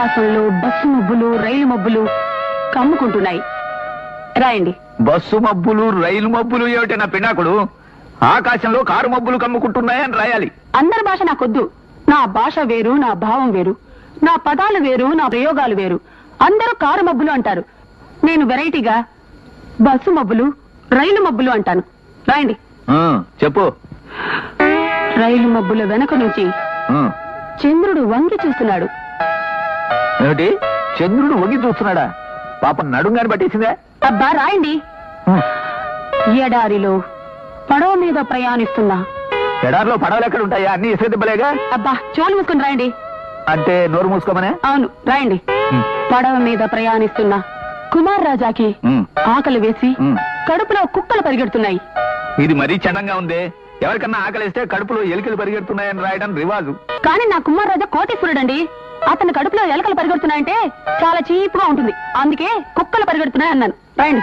ఆకాశంలో బస్సు మబ్బులు రైలు మబ్బులు కమ్ముకుంటున్నాయి. రాయండి. బస్సు మబ్బులు రైలు మబ్బులు ఏమిటి నా పినాకుడు? ఆకాశంలో కారు మబ్బులు కమ్ముకుంటున్నాయని రాయాలి. అందరి భాష నాకొద్దు. నా భాష వేరు, నా భావం వేరు, నా పదాలు వేరు, నా ప్రయోగాలు వేరు. అందరూ కారు మబ్బులు అంటారు. నేను వెరైటీగా బస్సు మబ్బులు రైలు మబ్బులు అంటాను. రాయండి. చెప్పు. రైలు మబ్బుల వెనక నుంచి చంద్రుడు వంగి చూస్తున్నాడు. ఏమిటి? చంద్రుడు వంగి చూస్తున్నాడా? పాప నడుంగాని పట్టేసిందే. అబ్బా రాయండి. ఎడారిలో పడవ మీద ప్రయాణిస్తున్నా. ఎడారిలో పడవలు ఎక్కడ ఉంటాయా? అన్ని ఇసుక దిబ్బలేగా. అబ్బా చోలు మూసుకుని రాయండి. అంటే నోరు మూసుకోమనే? అవును రాయండి. పడవ మీద ప్రయాణిస్తున్నా కుమార్ రాజాకి ఆకలి వేసి కడుపులో కుక్కలు పరిగెడుతున్నాయి. ఇది మరీ చండంగా ఉంది. ఎవరికన్నా ఆకలిస్తే కడుపులో ఎలుకలు పరిగెడుతున్నాయని రాయడం రివాజు. కానీ నా కుమార్ రాజా కోటీశ్వరుడండి. అతని కడుపులో ఎలుకలు పరిగెడుతున్నాయంటే చాలా చీప్గా ఉంటుంది. అందుకే కుక్కలు పరిగెడుతున్నాయి అన్నాను. రాయండి.